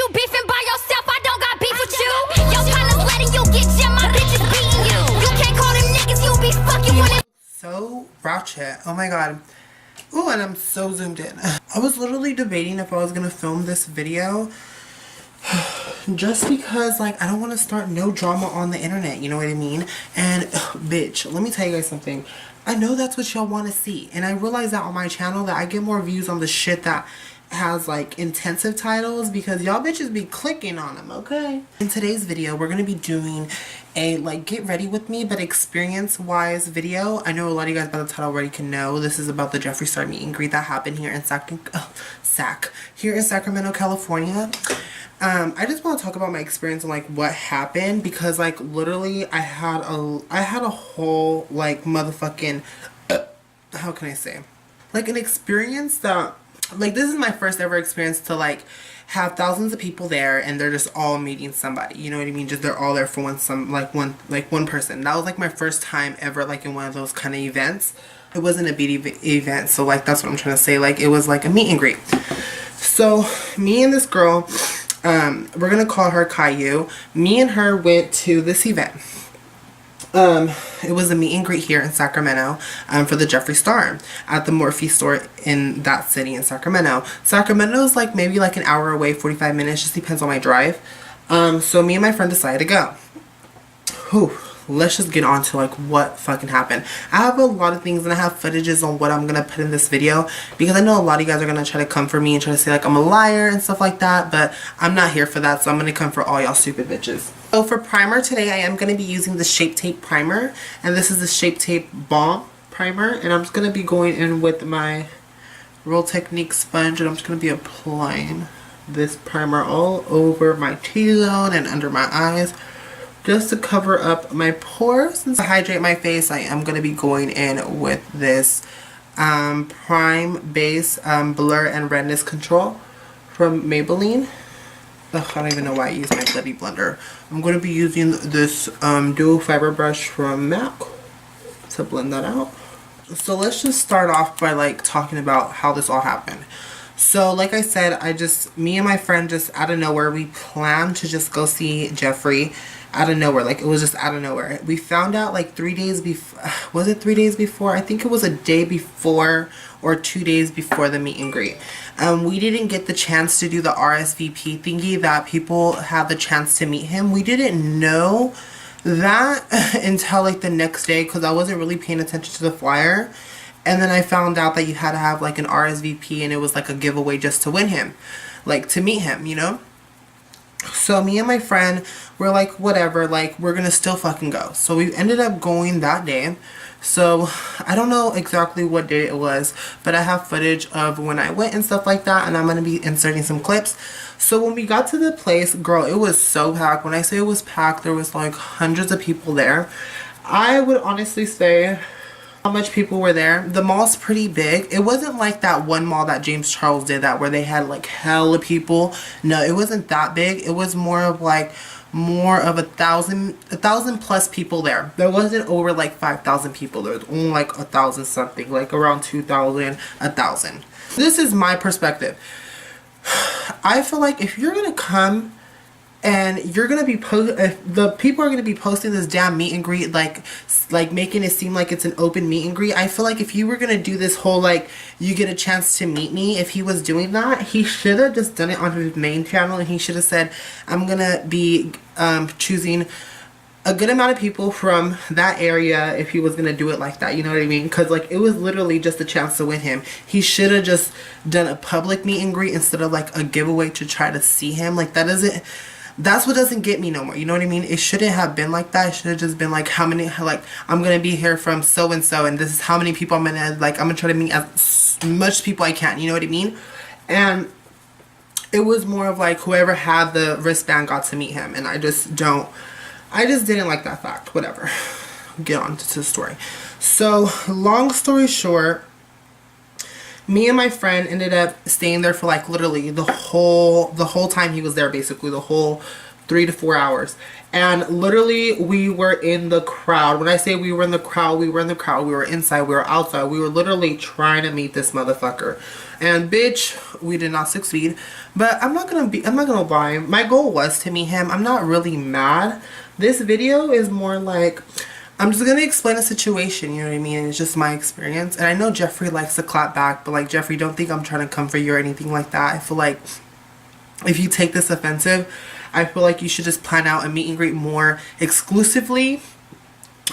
you beefing by yourself, I don't got beef with you. Your partner's letting you get jam, my bitch is beating you. You can't call them niggas, you be fucking with it. So ratchet. Oh my god. Ooh, and I'm so zoomed in. I was literally debating if I was gonna film this video just because, like, I don't want to start no drama on the internet, you know what I mean? And bitch, let me tell you guys something. I know that's what y'all want to see, and I realize that on my channel that I get more views on the shit that has like intensive titles because y'all bitches be clicking on them, okay? In today's video, we're gonna be doing a like get ready with me but experience wise video. I know a lot of you guys by the title already can know this is about the Jeffree Star meet and greet that happened here in Sacramento, California. I just want to talk about my experience and like what happened because like literally I had a whole like motherfucking how can I say, like an experience that, like, this is my first ever experience to like have thousands of people there and they're just all meeting somebody, you know what I mean? Just they're all there for one person. That was like my first time ever like in one of those kind of events. It wasn't a beauty event, so like that's what I'm trying to say. Like it was like a meet and greet. So me and this girl, we're gonna call her Caillou. Me and her went to this event. It was a meet and greet here in Sacramento for the Jeffree Star at the Morphe store in that city in Sacramento. Sacramento is like maybe like an hour away, 45 minutes, just depends on my drive. So me and my friend decided to go. Whew. Let's just get on to like what fucking happened. I have a lot of things and I have footages on what I'm gonna put in this video because I know a lot of you guys are gonna try to come for me and try to say like I'm a liar and stuff like that, but I'm not here for that, so I'm gonna come for all y'all stupid bitches. So for primer today, I am gonna be using the Shape Tape primer, and this is the Shape Tape Balm primer, and I'm just gonna be going in with my Real Technique sponge, and I'm just gonna be applying this primer all over my T-zone and under my eyes, just to cover up my pores. Since I hydrate my face, I am going to be going in with this Prime Base Blur and Redness Control from Maybelline. Ugh, I don't even know why I use my bloody blender. I'm going to be using this dual fiber brush from MAC to blend that out. So let's just start off by like talking about how this all happened. So like I said, me and my friend just out of nowhere, we planned to just go see Jeffree out of nowhere. Like it was just out of nowhere. We found out like 3 days before, was it 3 days before? I think it was a day before or 2 days before the meet and greet. We didn't get the chance to do the RSVP thingy that people had the chance to meet him. We didn't know that until like the next day because I wasn't really paying attention to the flyer. And then I found out that you had to have like an RSVP and it was like a giveaway just to win him, like to meet him, you know? So me and my friend were like, whatever, like we're gonna still fucking go. So we ended up going that day. So I don't know exactly what day it was, but I have footage of when I went and stuff like that, and I'm gonna be inserting some clips. So when we got to the place, girl, it was so packed. When I say it was packed, there was like hundreds of people there. I would honestly say how much people were there. The mall's pretty big. It wasn't like that one mall that James Charles did that where they had like hella people. No, it wasn't that big. It was more of like a 1,000 plus people there. There wasn't over like 5,000 people. There was only like 1,000 something, like around 2,000, 1,000. This is my perspective. I feel like if you're gonna come and you're gonna be the people are gonna be posting this damn meet and greet, like making it seem like it's an open meet and greet. I feel like if you were gonna do this whole like you get a chance to meet me, if he was doing that, he should have just done it on his main channel, and he should have said, I'm gonna be choosing a good amount of people from that area if he was gonna do it like that, you know what I mean? Because like it was literally just a chance to win him. He should have just done a public meet and greet instead of like a giveaway to try to see him. Like that's what doesn't get me no more, you know what I mean? It shouldn't have been like that. It should have just been like, how many, like, I'm gonna be here from so and so, and this is how many people I'm gonna try to meet as much people I can, you know what I mean? And it was more of like whoever had the wristband got to meet him, and I just didn't like that fact. Whatever, get on to the story. So long story short, me and my friend ended up staying there for like literally the whole time he was there, basically the whole 3 to 4 hours. And literally we were in the crowd. When I say we were in the crowd, we were in the crowd. We were inside, we were outside. We were literally trying to meet this motherfucker. And bitch, we did not succeed. But I'm not gonna lie. My goal was to meet him. I'm not really mad. This video is more like, I'm just gonna explain the situation, you know what I mean? It's just my experience. And I know Jeffree likes to clap back, but like, Jeffree, don't think I'm trying to come for you or anything like that. I feel like if you take this offensive, I feel like you should just plan out a meet and greet more exclusively,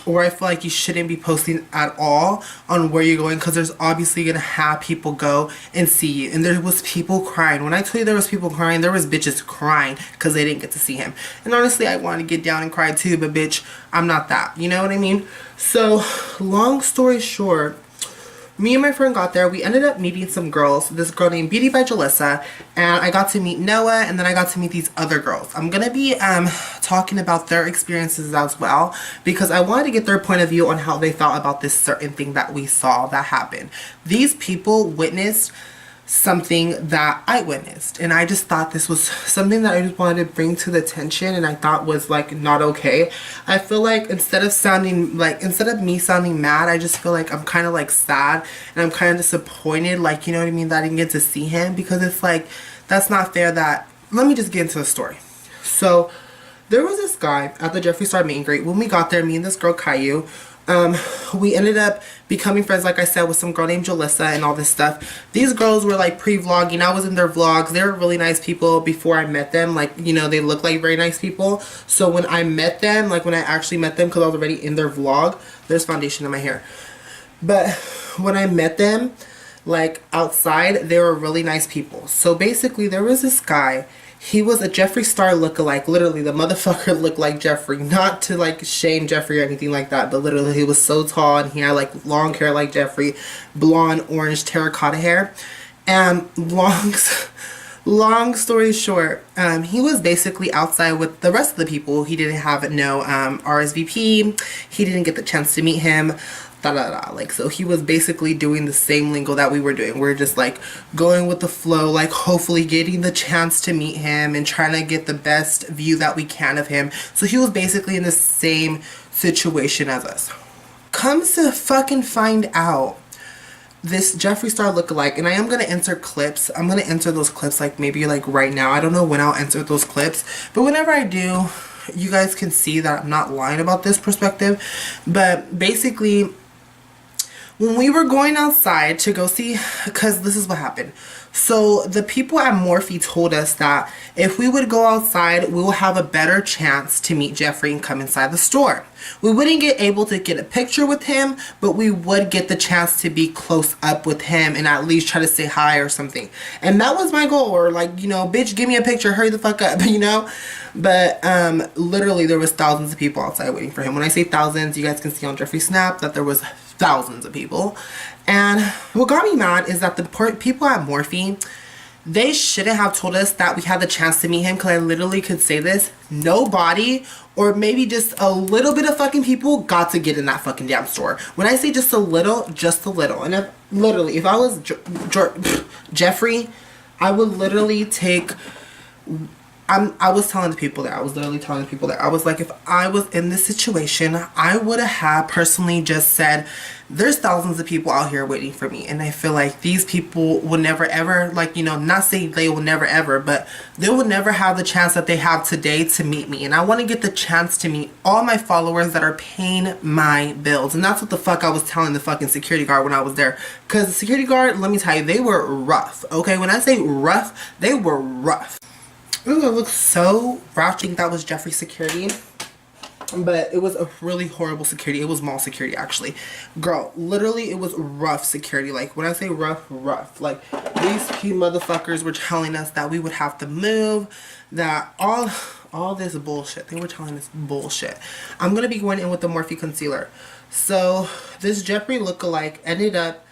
or I feel like you shouldn't be posting at all on where you're going, because there's obviously gonna have people go and see you. And there was people crying. When I tell you there was people crying, there was bitches crying because they didn't get to see him. And honestly, I wanted to get down and cry too, but bitch, I'm not that. You know what I mean? So, long story short, me and my friend got there. We ended up meeting some girls. This girl named Beauty by Jalissa, and I got to meet Noah, and then I got to meet these other girls. I'm gonna be talking about their experiences as well, because I wanted to get their point of view on how they felt about this certain thing that we saw that happened. These people witnessed something that I witnessed, and I just thought this was something that I just wanted to bring to the attention, and I thought was like not okay. I feel like instead of me sounding mad, I just feel like I'm kind of like sad, and I'm kind of disappointed, like, you know what I mean, that I didn't get to see him, because it's like, that's not fair. That, let me just get into the story. So there was this guy at the Jeffree Star meet and greet. When we got there, me and this girl Caillou, we ended up becoming friends, like I said, with some girl named Jalissa and all this stuff. These girls were like pre-vlogging. I was in their vlogs. They were really nice people before I met them. Like, you know, they look like very nice people. So when I met them, like when I actually met them, because I was already in their vlog, there's foundation in my hair. But when I met them, like outside, they were really nice people. So basically there was this guy. He was a Jeffree Star lookalike. Literally, the motherfucker looked like Jeffree. Not to like shame Jeffree or anything like that, but literally he was so tall, and he had like long hair like Jeffree, blonde, orange, terracotta hair. And long story short, he was basically outside with the rest of the people. He didn't have no RSVP. He didn't get the chance to meet him. Like, so he was basically doing the same lingo that we were doing. We're just like going with the flow, like hopefully getting the chance to meet him and trying to get the best view that we can of him. So he was basically in the same situation as us. Comes to fucking find out, this Jeffree Star lookalike, and I am gonna insert clips. I'm gonna insert those clips like maybe like right now. I don't know when I'll insert those clips, but whenever I do, you guys can see that I'm not lying about this perspective. But basically, when we were going outside to go see, because this is what happened. So the people at Morphe told us that if we would go outside, we will have a better chance to meet Jeffree and come inside the store. We wouldn't get able to get a picture with him, but we would get the chance to be close up with him and at least try to say hi or something. And that was my goal. Or like, you know, bitch, give me a picture, hurry the fuck up, you know? But literally there was thousands of people outside waiting for him. When I say thousands, you guys can see on Jeffree Snap that there was thousands of people. And what got me mad is that the people at Morphe, they shouldn't have told us that we had the chance to meet him, because I literally could say this. Nobody, or maybe just a little bit of fucking people, got to get in that fucking damn store. When I say just a little, just a little. And if I was Jeffree, I would literally take... I was telling the people there, I was literally telling the people there, I was like, if I was in this situation, I would have personally just said, there's thousands of people out here waiting for me, and I feel like these people will never ever, like, you know, not saying they will never ever, but they will never have the chance that they have today to meet me, and I want to get the chance to meet all my followers that are paying my bills. And that's what the fuck I was telling the fucking security guard when I was there, because the security guard, let me tell you, they were rough, okay? When I say rough, they were rough. Ooh, it looks so rough. I think that was Jeffree security. But it was a really horrible security. It was mall security, actually. Girl, literally, it was rough security. Like, when I say rough, rough. Like, these few motherfuckers were telling us that we would have to move. That all this bullshit. They were telling us bullshit. I'm going to be going in with the Morphe concealer. So, this Jeffree lookalike ended up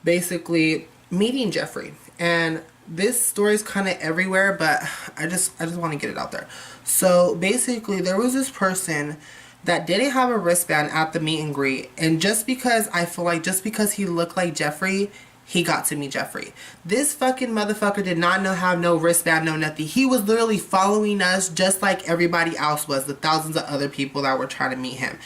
basically meeting Jeffree. And this story is kind of everywhere, but I just want to get it out there. So basically, there was this person that didn't have a wristband at the meet and greet, and just because I feel like just because he looked like Jeffree, he got to meet Jeffree. This fucking motherfucker did not have no wristband, no nothing. He was literally following us just like everybody else was, the thousands of other people that were trying to meet him.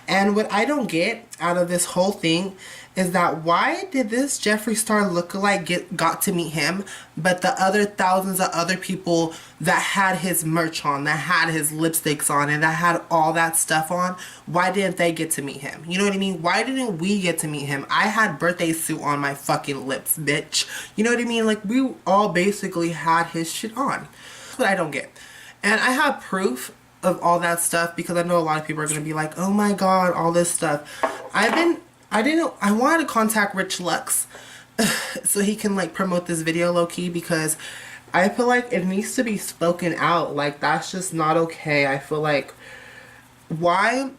And what I don't get out of this whole thing is that why did this Jeffree Star lookalike got to meet him, but the other thousands of other people that had his merch on, that had his lipsticks on, and that had all that stuff on, why didn't they get to meet him? You know what I mean? Why didn't we get to meet him? I had birthday suit on my fucking lips, bitch. You know what I mean? Like, we all basically had his shit on. That's what I don't get. And I have proof of all that stuff because I know a lot of people are going to be like, oh my god, all this stuff. I wanted to contact Rich Lux so he can like promote this video low-key, because I feel like it needs to be spoken out. Like, that's just not okay. I feel like why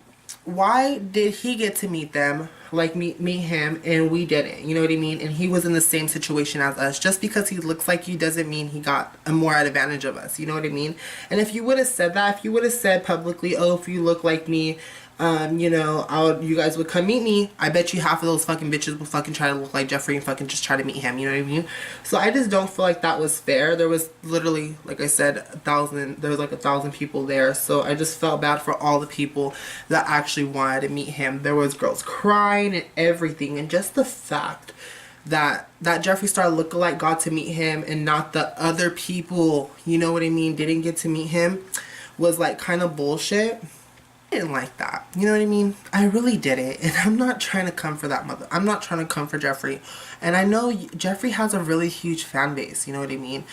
did he get to meet them, like meet him, and we didn't? You know what I mean? And he was in the same situation as us. Just because he looks like you doesn't mean he got a more advantage of us. You know what I mean? And if you would have said that, if you would have said publicly, oh, if you look like me, you know, you guys would come meet me, I bet you half of those fucking bitches would fucking try to look like Jeffree and fucking just try to meet him. You know what I mean? So I just don't feel like that was fair. There was literally, like I said, there was like 1,000 people there. So I just felt bad for all the people that actually wanted to meet him. There was girls crying and everything, and just the fact that Jeffree Star lookalike got to meet him and not the other people, you know what I mean, didn't get to meet him, was like kind of bullshit. I didn't like that. You know what I mean? I really didn't. And I'm not trying to come for that I'm not trying to come for Jeffree. And I know Jeffree has a really huge fan base. You know what I mean?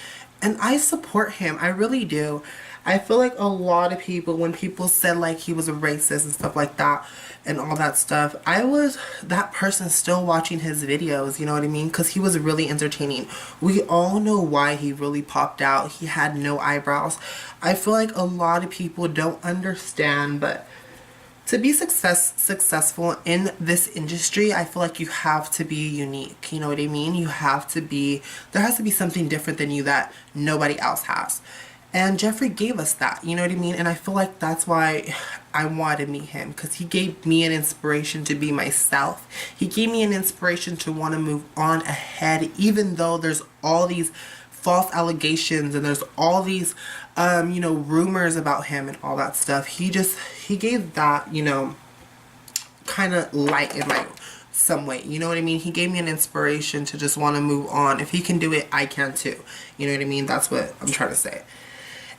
And I support him. I really do. I feel like a lot of people, when people said like he was a racist and stuff like that and all that stuff, I was that person still watching his videos, you know what I mean? Because he was really entertaining. We all know why he really popped out. He had no eyebrows. I feel like a lot of people don't understand, but to be successful in this industry, I feel like you have to be unique. You know what I mean? You have to be, there has to be something different than you that nobody else has. And Jeffree gave us that, you know what I mean? And I feel like that's why I wanted to meet him, because he gave me an inspiration to be myself. He gave me an inspiration to want to move on ahead, even though there's all these false allegations and there's all these, you know, rumors about him and all that stuff. He gave that, you know, kind of light in my some way, you know what I mean? He gave me an inspiration to just want to move on. If he can do it, I can too. You know what I mean? That's what I'm trying to say.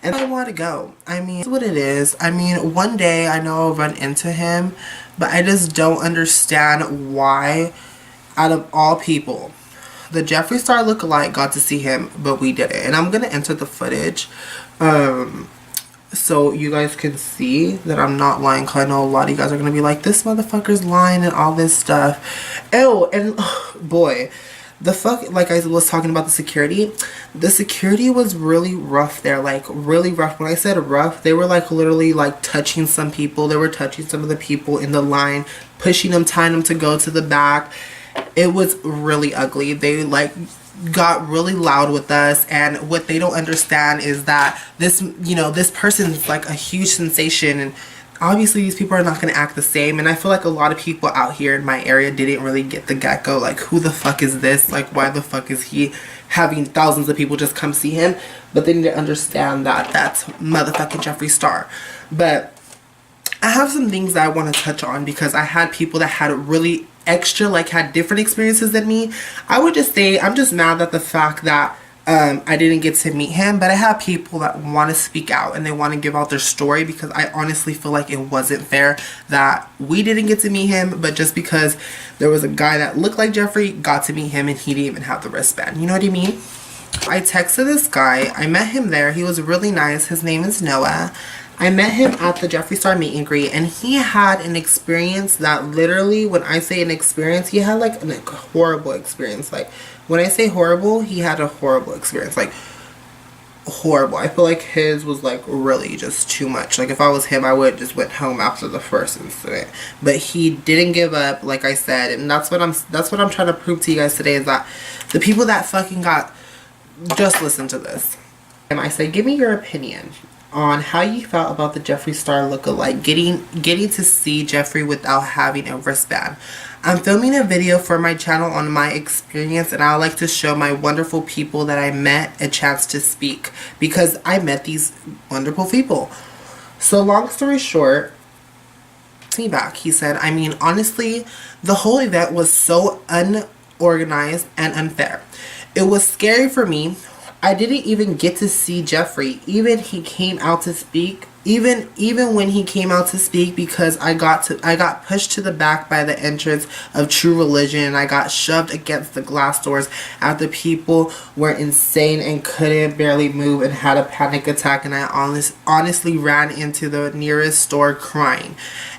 And I want to go. I mean, that's what it is. I mean, one day I know I'll run into him, but I just don't understand why, out of all people, the Jeffree Star lookalike got to see him, but we didn't. And I'm going to enter the footage so you guys can see that I'm not lying, because I know a lot of you guys are going to be like, this motherfucker's lying and all this stuff. Ew, and boy, the fuck, like I was talking about the security was really rough there, like really rough. When I said rough, they were like literally like touching some people. They were touching some of the people in the line, pushing them, tying them to go to the back. It was really ugly. They like got really loud with us, and what they don't understand is that this, you know, this person's like a huge sensation, and obviously these people are not going to act the same. And I feel like a lot of people out here in my area didn't really get the get-go, like, who the fuck is this? Like, why the fuck is he having thousands of people just come see him? But they need to understand that that's motherfucking Jeffree Star. But I have some things that I want to touch on, because I had people that had really extra, like, had different experiences than me. I would just say I'm just mad at the fact that I didn't get to meet him, but I have people that want to speak out and they want to give out their story, because I honestly feel like it wasn't fair that we didn't get to meet him, but just because there was a guy that looked like Jeffree got to meet him and he didn't even have the wristband. You know what I mean? I texted this guy. I met him there. He was really nice. His name is Noah. I met him at the Jeffree Star meet and greet, and he had an experience that literally, when I say an experience, he had like a horrible experience. Like, when I say horrible, he had a horrible experience. Like, horrible. I feel like his was like really just too much. Like, if I was him, I would just went home after the first incident. But he didn't give up, like I said, and that's what I'm trying to prove to you guys today, is that the people that fucking got, just listen to this. And I say, give me your opinion on how you felt about the Jeffree Star lookalike, getting to see Jeffree without having a wristband. I'm filming a video for my channel on my experience, and I like to show my wonderful people that I met a chance to speak, because I met these wonderful people. So long story short, me back. He said, I mean, honestly, the whole event was so unorganized and unfair. It was scary for me. I didn't even get to see Jeffree. Even he came out to speak. Even when he came out to speak, because I got pushed to the back by the entrance of True Religion, and I got shoved against the glass doors after people were insane and couldn't barely move and had a panic attack, and I honestly ran into the nearest store crying.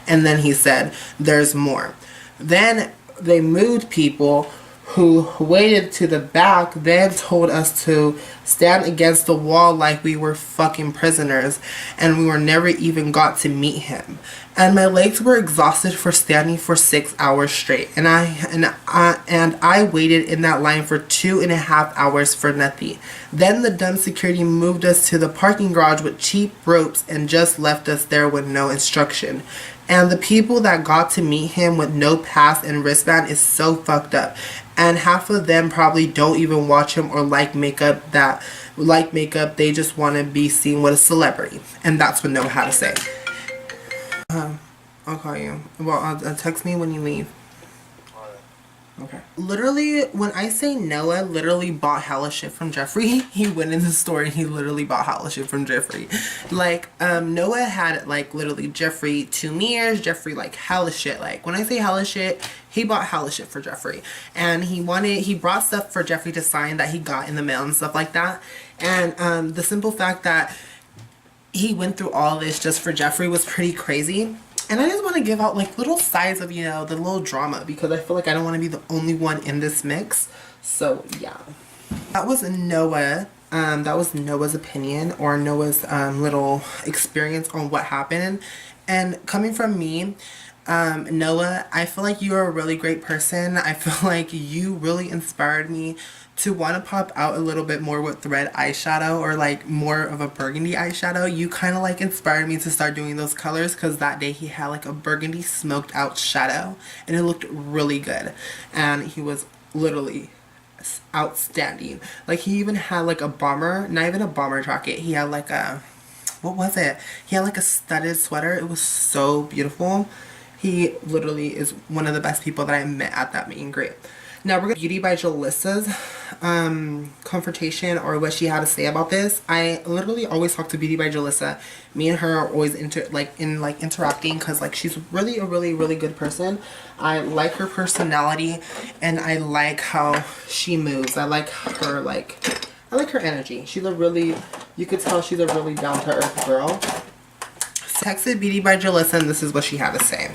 And then he said, there's more. Then they moved people who waited to the back, then told us to stand against the wall like we were fucking prisoners, and we were never even got to meet him. And my legs were exhausted for standing for 6 hours straight, and I waited in that line for 2.5 hours for nothing. Then the dumb security moved us to the parking garage with cheap ropes and just left us there with no instruction. And the people that got to meet him with no pass and wristband is so fucked up. And half of them probably don't even watch him or like makeup. They just want to be seen with a celebrity. And that's what Noah had to say. I'll call you. Well, text me when you leave. Okay. Literally, when I say Noah literally bought hella shit from Jeffree, he went in the store and he literally bought hella shit from Jeffree. Like, Noah had, like, literally Jeffree 2 mirrors, Jeffree, like, hella shit. Like, when I say hella shit, he bought hella shit for Jeffree. And he brought stuff for Jeffree to sign that he got in the mail and stuff like that. And, the simple fact that he went through all this just for Jeffree was pretty crazy. And I just want to give out like little sides of, you know, the little drama, because I feel like I don't want to be the only one in this mix. So yeah, that was Noah. That was Noah's opinion, or Noah's little experience on what happened. And coming from me, Noah, I feel like you are a really great person. I feel like you really inspired me to want to pop out a little bit more with red eyeshadow, or like more of a burgundy eyeshadow. You kind of like inspired me to start doing those colors, because that day he had like a burgundy smoked out shadow and it looked really good, and he was literally outstanding. Like, he even had like a bomber, not even a bomber jacket, he had like a, what was it, he had like a studded sweater. It was so beautiful. He literally is one of the best people that I met at that meet and greet. Now we're going to Beauty by Jalissa's confrontation, or what she had to say about this. I literally always talk to Beauty by Jalissa. Me and her are always interacting, because like she's really a really good person. I like her personality, and I like how she moves. I like her energy. She's a really, you could tell she's a really down to earth girl. Texted Beauty by Jalissa, and this is what she had to say.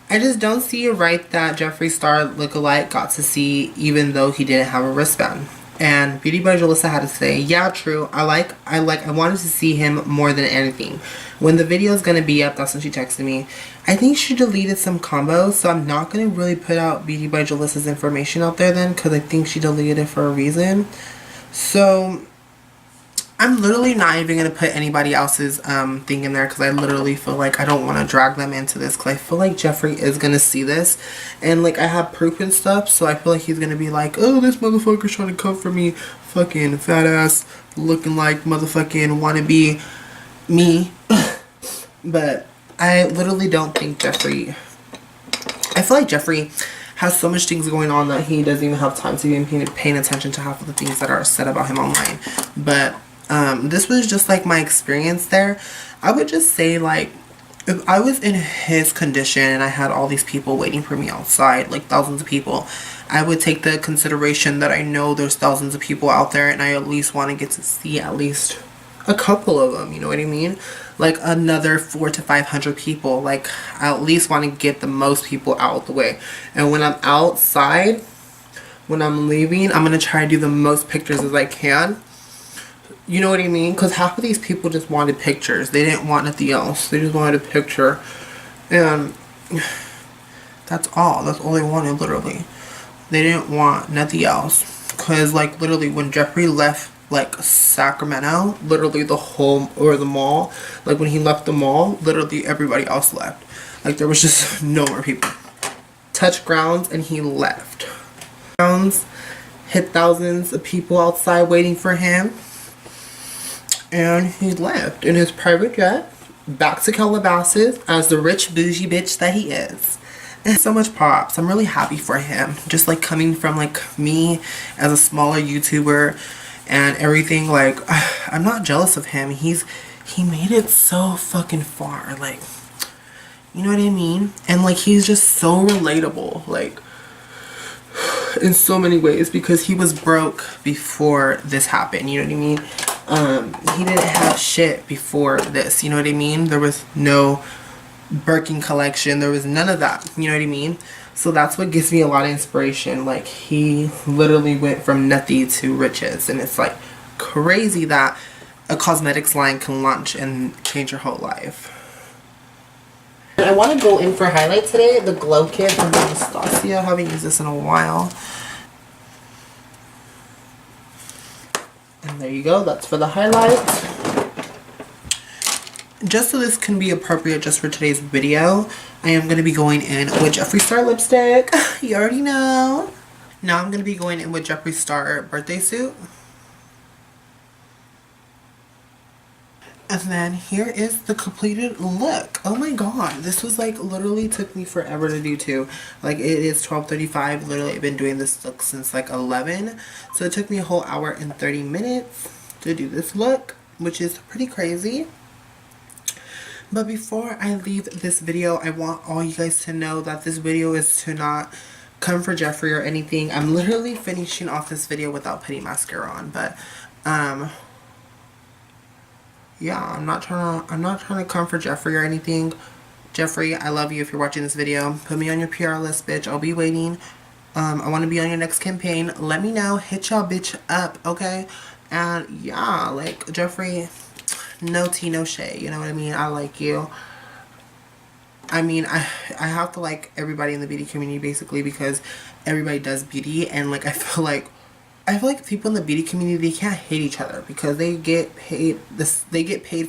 I just don't see it right that Jeffree Star lookalike got to see, even though he didn't have a wristband. And Beauty by Jalissa had to say, yeah, true. I wanted to see him more than anything. When the video is gonna be up, that's when she texted me. I think she deleted some combos, so I'm not gonna really put out Beauty by Jalissa's information out there then, because I think she deleted it for a reason. So I'm literally not even going to put anybody else's thing in there, because I literally feel like I don't want to drag them into this, because I feel like Jeffree is going to see this, and like I have proof and stuff, so I feel like he's going to be like, oh, this motherfucker's trying to come for me, fucking fat ass, looking like motherfucking wannabe me. But I literally don't think Jeffree, I feel like Jeffree has so much things going on that he doesn't even have time to be paying attention to half of the things that are said about him online. But this was just like my experience there. I would just say, like, if I was in his condition and I had all these people waiting for me outside, like thousands of people, I would take the consideration that I know there's thousands of people out there, and I at least want to get to see at least a couple of them, you know what I mean? Like another 400 to 500 people. Like, I at least want to get the most people out of the way. And when I'm outside, when I'm leaving, I'm going to try to do the most pictures as I can. You know what I mean? Because half of these people just wanted pictures. They didn't want nothing else. They just wanted a picture. And that's all. That's all they wanted, literally. They didn't want nothing else. Because, like, literally, when Jeffree left like Sacramento, literally the whole, or the mall, like when he left the mall, literally everybody else left. Like there was just no more people. Touched grounds and he left. Grounds, hit thousands of people outside waiting for him, and he left in his private jet back to Calabasas as the rich bougie bitch that he is. And so much props. I'm really happy for him. Just like coming from like me as a smaller YouTuber and everything, like I'm not jealous of him. He made it so fucking far, like, you know what I mean? And like he's just so relatable, like in so many ways, because he was broke before this happened, you know what I mean? He didn't have shit before this, you know what I mean? There was no Birkin collection, there was none of that, you know what I mean? So that's what gives me a lot of inspiration. Like he literally went from nothing to riches, and it's like crazy that a cosmetics line can launch and change your whole life. I want to go in for highlight today, the Glow Kit from Anastasia. I haven't used this in a while. And there you go, that's for the highlights. Just so this can be appropriate just for today's video, I am going to be going in with Jeffree Star lipstick. You already know. Now I'm going to be going in with Jeffree Star birthday suit. And then here is the completed look. Oh my god, this was like literally took me forever to do too. Like it is 12:35. Literally I've been doing this look since like 11. So it took me a whole hour and 30 minutes to do this look, which is pretty crazy. But before I leave this video, I want all you guys to know that this video is to not come for Jeffree or anything. I'm literally finishing off this video without putting mascara on, but yeah, I'm not trying to come for Jeffree or anything. Jeffree, I love you. If you're watching this video, put me on your PR list, bitch. I'll be waiting. I want to be on your next campaign. Let me know. Hit y'all bitch up, okay? And yeah, like Jeffree, no tea, no shade. You know what I mean? I like you. I mean, I have to like everybody in the beauty community basically, because everybody does beauty, and like I feel like people in the beauty community, they can't hate each other because they get paid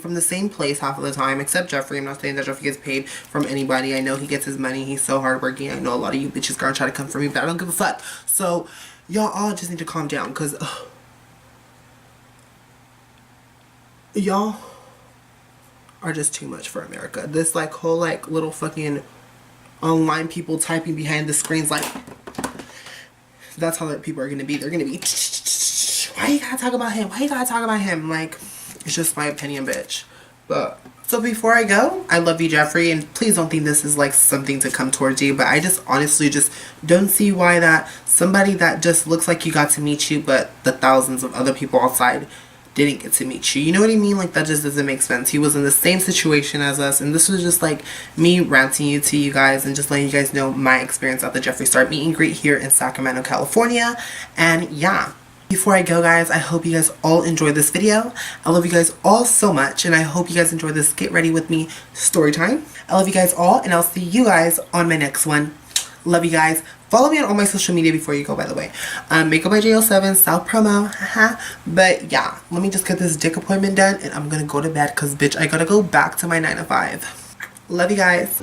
from the same place half of the time, except Jeffree. I'm not saying that Jeffree gets paid from anybody. I know he gets his money. He's so hardworking. I know a lot of you bitches gonna try to come for me, but I don't give a fuck. So y'all all just need to calm down, because y'all are just too much for America. This like whole like little fucking online people typing behind the screens, like that's how people are gonna be. They're gonna be, why you gotta talk about him? Why you gotta talk about him? Like, it's just my opinion, bitch. But so before I go, I love you, Jeffree, and please don't think this is like something to come towards you, but I just honestly just don't see why that somebody that just looks like you got to meet you, but the thousands of other people outside didn't get to meet you. You know what I mean? Like, that just doesn't make sense. He was in the same situation as us, and this was just like me ranting to you guys and just letting you guys know my experience at the Jeffree Star meet and greet here in Sacramento, California. And yeah, before I go, guys, I hope you guys all enjoyed this video. I love you guys all so much, and I hope you guys enjoy this Get Ready With Me story time. I love you guys all, and I'll see you guys on my next one. Love you guys. Follow me on all my social media before you go, by the way. Makeup by JL7, South promo, haha. But yeah, let me just get this dick appointment done, and I'm gonna go to bed, because bitch, I gotta go back to my 9 to 5. Love you guys.